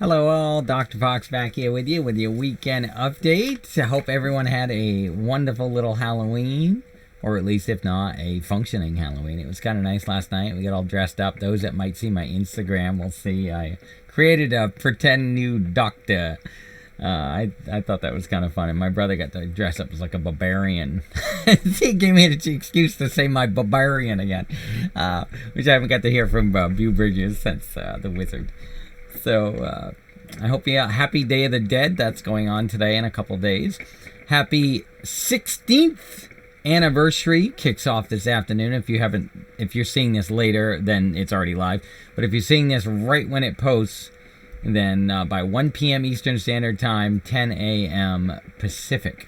Hello all, Dr. Fox back here with you your weekend update. I hope everyone had a wonderful little Halloween, or at least if not, a functioning Halloween. It was kind of nice last night. We got all dressed up. Those that might see my Instagram will see I created a pretend new doctor. I thought that was kind of fun, and my brother got to dress up as like a barbarian. He gave me an excuse to say my barbarian again, which I haven't got to hear from Bew Bridges since the wizard. So, I hope you happy Day of the Dead. That's going on today in a couple days. Happy 16th anniversary kicks off this afternoon. If you're seeing this later, then it's already live. But if you're seeing this right when it posts, then by 1 p.m. Eastern Standard Time, 10 a.m. Pacific.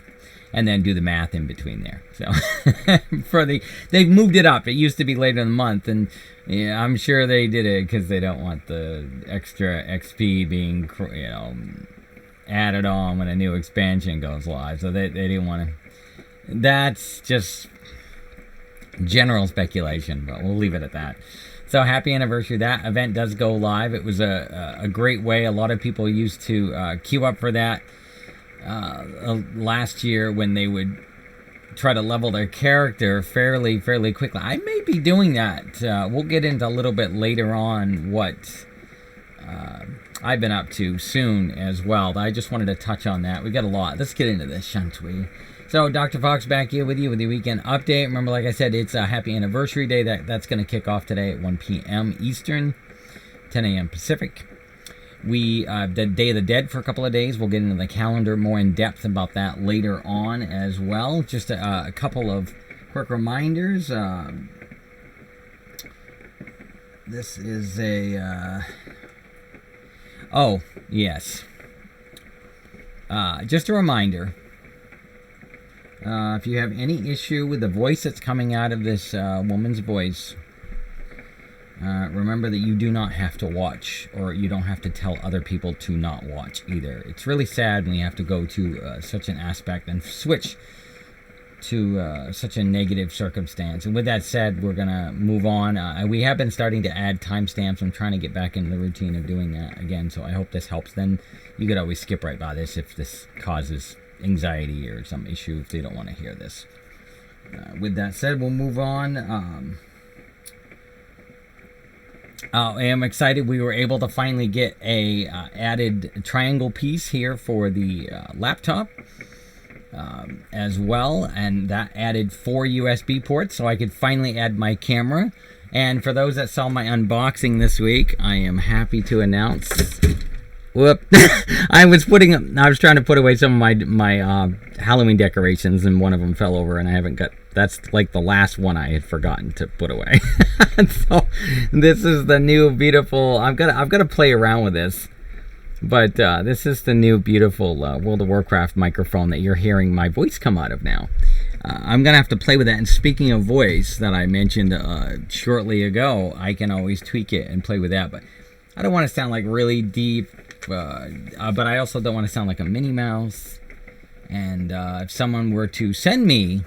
And then do the math in between there. So, they've moved it up. It used to be later in the month, and yeah, I'm sure they did it because they don't want the extra XP being, added on when a new expansion goes live. So they didn't want to. That's just general speculation, but we'll leave it at that. So happy anniversary. That event does go live. It was a great way. A lot of people used to queue up for that last year when they would try to level their character fairly quickly. I may be doing that. We'll get into a little bit later on what I've been up to soon as well. I just wanted to touch on that. We got a lot. Let's get into this, shan't we? So, Dr. Fox back here with you with the weekend update. Remember, like I said, it's a happy anniversary day. That's going to kick off today at 1 p.m. Eastern, 10 a.m. Pacific. We the Day of the Dead for a couple of days. We'll get into the calendar more in depth about that later on as well. Just a couple of quick reminders. This is a... oh, yes. Just a reminder. If you have any issue with the voice that's coming out of this woman's voice... remember that you do not have to watch, or you don't have to tell other people to not watch either. It's really sad when you have to go to such an aspect and switch to such a negative circumstance. And with that said, we're going to move on. We have been starting to add timestamps. I'm trying to get back into the routine of doing that again, so I hope this helps. Then you could always skip right by this if this causes anxiety or some issue if they don't want to hear this. With that said, we'll move on. I am excited we were able to finally get a added triangle piece here for the laptop as well, and that added 4 USB ports, so I could finally add my camera. And for those that saw my unboxing this week, I am happy to announce... Whoop! I was trying to put away some of my Halloween decorations, and one of them fell over, and I haven't got. That's like the last one I had forgotten to put away. So this is the new beautiful. I've got to play around with this, but this is the new beautiful World of Warcraft microphone that you're hearing my voice come out of now. I'm gonna have to play with that. And speaking of voice that I mentioned shortly ago, I can always tweak it and play with that, but I don't want to sound like really deep. But I also don't want to sound like a Minnie Mouse. And if someone were to send me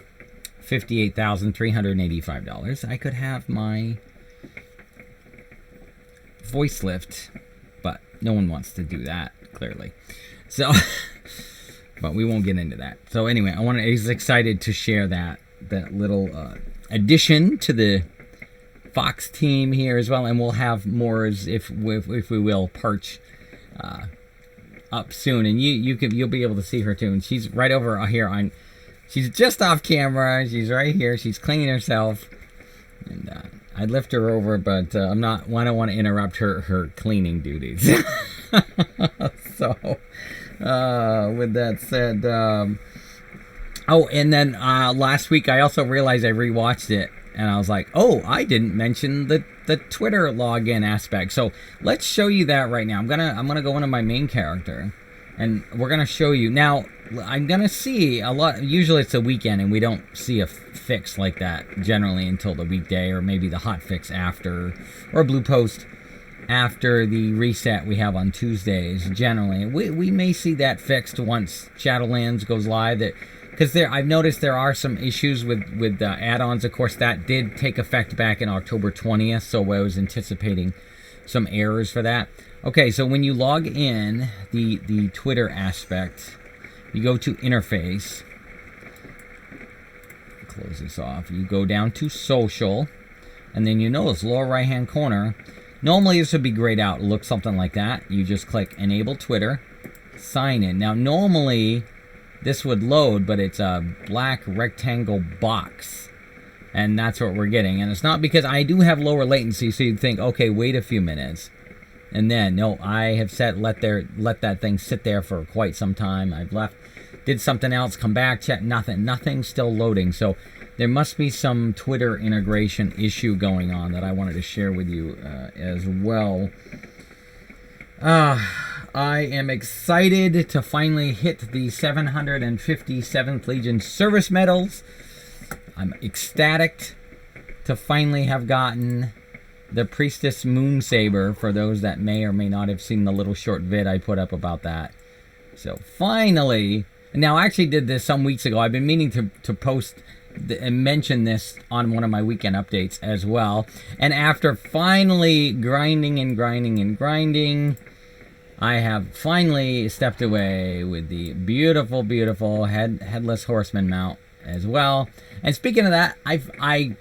$58,385, I could have my voice lift. But no one wants to do that, clearly. So, but we won't get into that. So anyway, I was excited to share that little addition to the Fox team here as well. And we'll have more, if we will, Perch up soon, and you'll be able to see her too. And she's right over here she's just off camera. She's right here. She's cleaning herself, and I'd lift her over, but I don't want to interrupt her cleaning duties. So with that said, oh, and then last week I also realized I rewatched it, and I was like, oh, I didn't mention the Twitter login aspect. So let's show you that right now. I'm gonna go into my main character, and we're gonna show you. Now, I'm gonna see a lot. Usually it's a weekend, and we don't see a fix like that generally until the weekday, or maybe the hot fix after, or blue post after the reset we have on Tuesdays. Generally, we may see that fixed once Shadowlands goes live. Because I've noticed there are some issues with add-ons. Of course, that did take effect back in October 20th, so I was anticipating some errors for that. Okay, so when you log in, the Twitter aspect, you go to interface. Close this off. You go down to social, and then you notice lower right hand corner. Normally this would be grayed out. It looks something like that. You just click enable Twitter, sign in. Now normally this would load, but it's a black rectangle box, and that's what we're getting. And it's not because I do have lower latency, so you'd think, okay, wait a few minutes. And then no, I have set let that thing sit there for quite some time. I've left, did something else, come back, check, nothing's still loading. So there must be some Twitter integration issue going on that I wanted to share with you as well. I am excited to finally hit the 757th Legion service medals. I'm ecstatic to finally have gotten the Priestess Moonsaber, for those that may or may not have seen the little short vid I put up about that. So finally, now I actually did this some weeks ago. I've been meaning to post and mention this on one of my weekend updates as well. And after finally grinding, I have finally stepped away with the beautiful, beautiful Headless Horseman mount as well. And speaking of that, I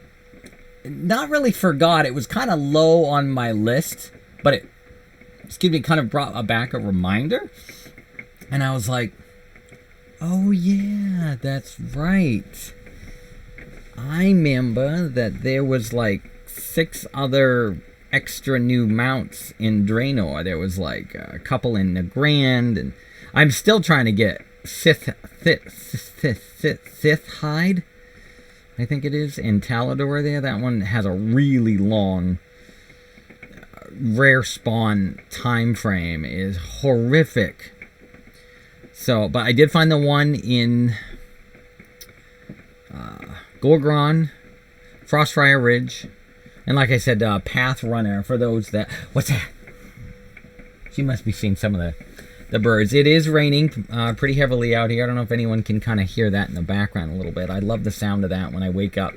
not really forgot. It was kind of low on my list, but it, excuse me, kind of brought back a reminder. And I was like, oh yeah, that's right. I remember that there was like 6 other extra new mounts in Draenor. There was like a couple in the Grand, and I'm still trying to get Sith Hide, I think it is, in Talador there. That one has a really long rare spawn time frame. It is horrific. So, but I did find the one in Gorgron, Frostfire Ridge, and like I said, Path Runner, for those that... What's that? She must be seeing some of the birds. It is raining pretty heavily out here. I don't know if anyone can kind of hear that in the background a little bit. I love the sound of that when I wake up,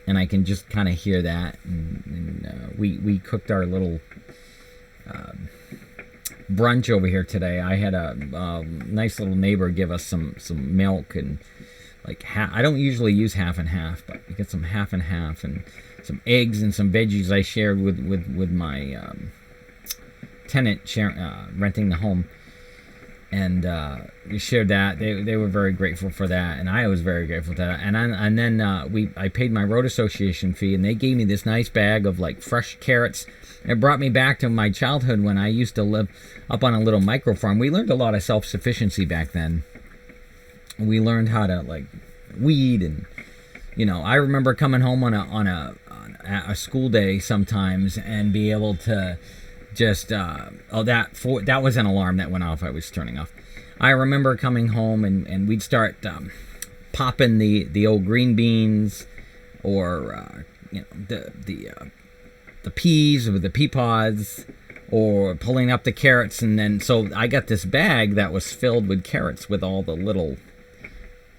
and I can just kind of hear that. And we cooked our little brunch over here today. I had a nice little neighbor give us some milk, and like I don't usually use half and half, but we get some half and half, and some eggs and some veggies I shared with my tenant renting the home, and we shared that. They were very grateful for that, and I was very grateful for that. And then I paid my road association fee, and they gave me this nice bag of like fresh carrots. It brought me back to my childhood when I used to live up on a little micro farm. We learned a lot of self-sufficiency back then. We learned how to like weed, and you know, I remember coming home on a school day sometimes and be able to just that was an alarm that went off. I was turning off. I remember coming home and we'd start popping the old green beans, or you know, the peas or the pea pods, or pulling up the carrots. And then so I got this bag that was filled with carrots with all the little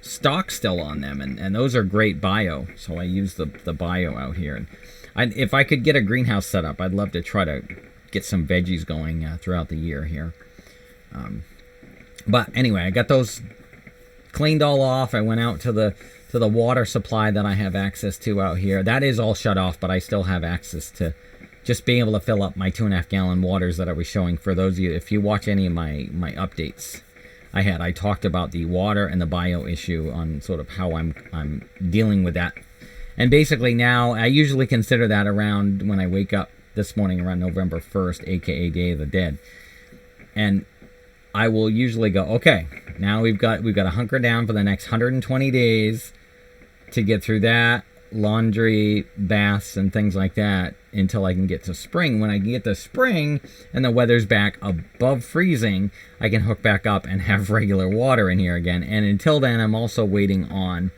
stalks still on them, and those are great bio, so I use the bio out here. And if I could get a greenhouse set up, I'd love to try to get some veggies going throughout the year here. But anyway, I got those cleaned all off. I went out to the water supply that I have access to out here. That is all shut off, but I still have access to just being able to fill up my 2.5 gallon waters that I was showing. For those of you, if you watch any of my updates I talked about the water and the bio issue on sort of how I'm dealing with that. And basically now, I usually consider that around when I wake up this morning around November 1st, aka Day of the Dead. And I will usually go, okay, now we've got to hunker down for the next 120 days to get through that, laundry, baths, and things like that, until I can get to spring. When I can get to spring and the weather's back above freezing, I can hook back up and have regular water in here again. And until then, I'm also waiting on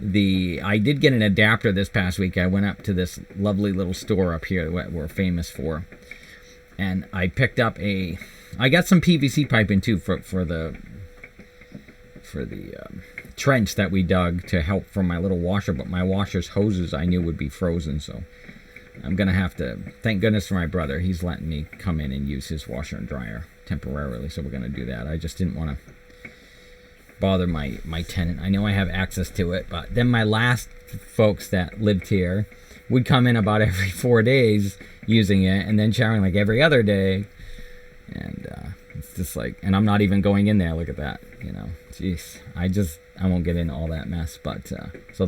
I did get an adapter this past week. I went up to this lovely little store up here that we're famous for, and I picked up I got some PVC piping too for the trench that we dug to help for my little washer, but my washer's hoses I knew would be frozen, so I'm going to have to, thank goodness for my brother. He's letting me come in and use his washer and dryer temporarily, so we're going to do that. I just didn't want to bother my tenant. I know I have access to it, but then my last folks that lived here would come in about every 4 days using it, and then showering like every other day. And it's just like, and I'm not even going in there. Look at that, jeez. I won't get into all that mess, but so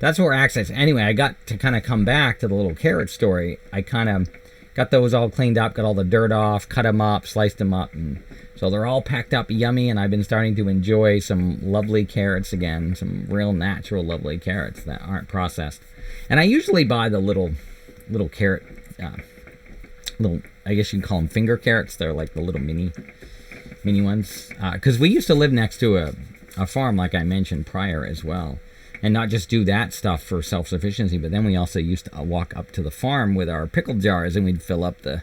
that's where access. Anyway, I got to kind of come back to the little carrot story. I kind of got those all cleaned up, got all the dirt off, cut them up, sliced them up, and so they're all packed up yummy, and I've been starting to enjoy some lovely carrots again, some real natural lovely carrots that aren't processed. And I usually buy the little carrot, little, I guess you can call them finger carrots. They're like the little mini ones, because we used to live next to a farm, like I mentioned prior as well, and not just do that stuff for self-sufficiency, but then we also used to walk up to the farm with our pickle jars, and we'd fill up the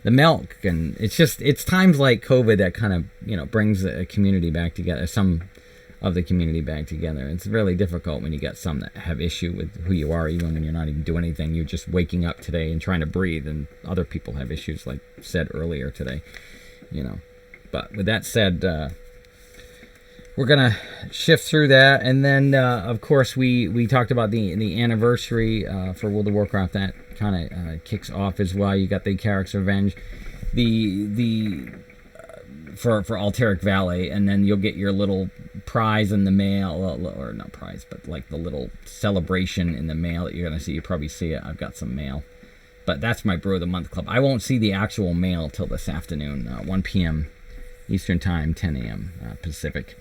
milk. And it's times like COVID that kind of brings a community back together, some of the community back together. It's really difficult when you get some that have issue with who you are, even when you're not even doing anything. You're just waking up today and trying to breathe, and other people have issues, like said earlier today, But with that said, we're gonna shift through that, and then of course we talked about the anniversary for World of Warcraft. That kind of kicks off as well. You got the Carrick's Revenge, for Alteric Valley, and then you'll get your little prize in the mail, or not prize, but like the little celebration in the mail that you're gonna see. You probably see it. I've got some mail, but that's my Brew of the Month Club. I won't see the actual mail till this afternoon, 1 p.m. Eastern Time, 10 a.m. Pacific.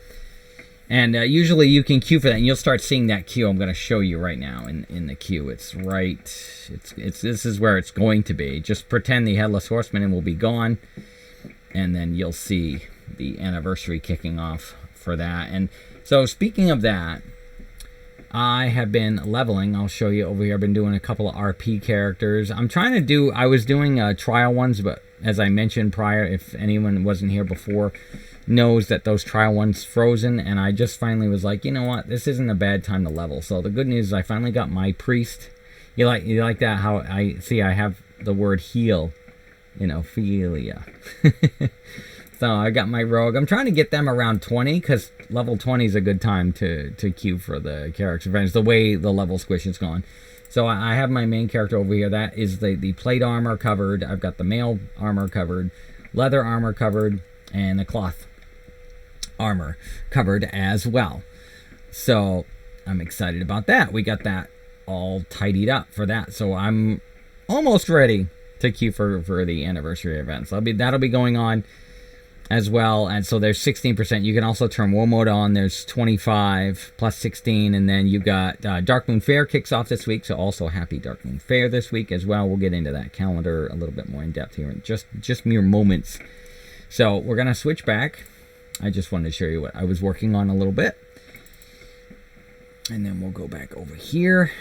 And usually you can queue for that, and you'll start seeing that queue. I'm going to show you right now in the queue. It's right. This is where it's going to be. Just pretend the Headless Horseman will be gone, and then you'll see the anniversary kicking off for that. And so speaking of that, I have been leveling. I'll show you over here. I've been doing a couple of RP characters. I was doing trial ones, but as I mentioned prior, if anyone wasn't here before, knows that those trial ones frozen, and I just finally was like, you know what, this isn't a bad time to level. So the good news is I finally got my priest. You like that, how I have the word heal, philia. So I got my rogue. I'm trying to get them around 20, because level 20 is a good time to queue for the Carrick's Revenge, the way the level squish is gone. So I have my main character over here. That is the plate armor covered. I've got the mail armor covered, leather armor covered, and the cloth armor covered as well. So I'm excited about that. We got that all tidied up for that. So I'm almost ready to queue for the anniversary events. That'll be going on as well. And so there's 16%. You can also turn WoW mode on. There's 25 plus 16, and then you got Dark Moon Fair kicks off this week. So also happy Dark Moon Fair this week as well. We'll get into that calendar a little bit more in depth here in just mere moments. So we're gonna switch back. I just wanted to show you what I was working on a little bit, and then we'll go back over here,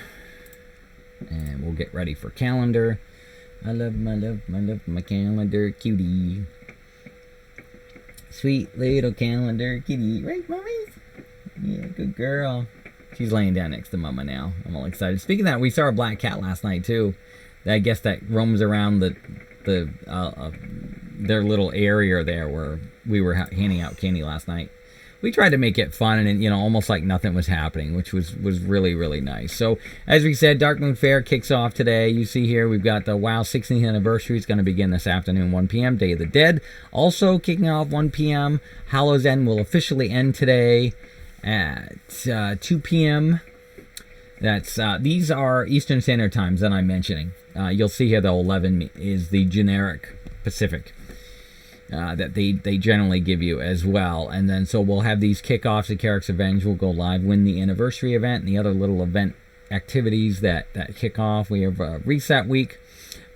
and we'll get ready for calendar. I love my calendar cutie. Sweet little calendar kitty. Right, mommies? Yeah, good girl. She's laying down next to Mama now. I'm all excited. Speaking of that, we saw a black cat last night, too. I guess that roams around their little area there where we were handing out candy last night. We tried to make it fun and, almost like nothing was happening, which was really, really nice. So, as we said, Dark Moon Fair kicks off today. You see here, we've got the WoW 16th anniversary. It's going to begin this afternoon, 1 p.m. Day of the Dead also kicking off 1 p.m. Hallow's End will officially end today at 2 p.m. These are Eastern Standard Times that I'm mentioning. You'll see here the 11 is the generic Pacific that they generally give you as well. And then so we'll have these kickoffs. The Carrick's Revenge will go live, win the anniversary event, and the other little event activities that kick off. We have Reset Week,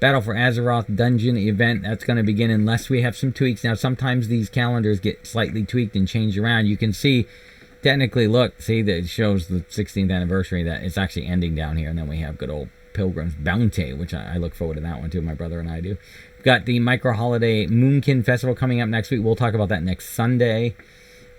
Battle for Azeroth Dungeon event. That's going to begin unless we have some tweaks. Now sometimes these calendars get slightly tweaked and changed around. You can see technically, see that it shows the 16th anniversary, that it's actually ending down here. And then we have good old Pilgrim's Bounty, which I look forward to that one too. My brother and I do. We've got the micro holiday Moonkin Festival coming up next week. We'll talk about that next Sunday.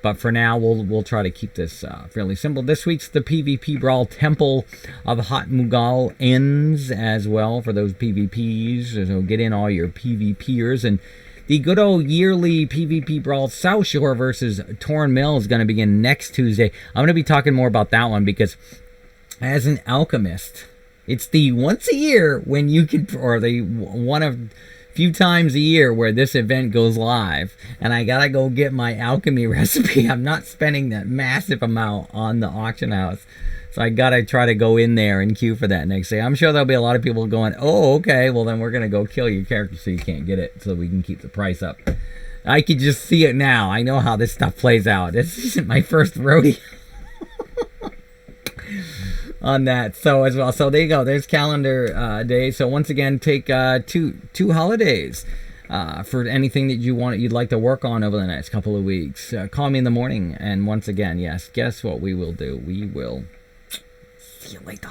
But for now, we'll try to keep this fairly simple. This week's the PvP Brawl Temple of Hot Mughal ends as well for those PvPs. So get in all your PvPers. And the good old yearly PvP Brawl South Shore versus Torn Mill is going to begin next Tuesday. I'm going to be talking more about that one because as an alchemist, it's the once a year when you can, or the one of few times a year where this event goes live, and I gotta go get my alchemy recipe. I'm not spending that massive amount on the auction house, so I gotta try to go in there and queue for that next day. I'm sure there'll be a lot of people going, oh, okay, well then we're gonna go kill your character so you can't get it, so we can keep the price up. I can just see it now. I know how this stuff plays out. This isn't my first rodeo on that. So as well, so there you go, there's calendar days. So once again, take two holidays for anything that you'd like to work on over the next couple of weeks. Call me in the morning, and once again, yes, guess what we will do? We will see you later.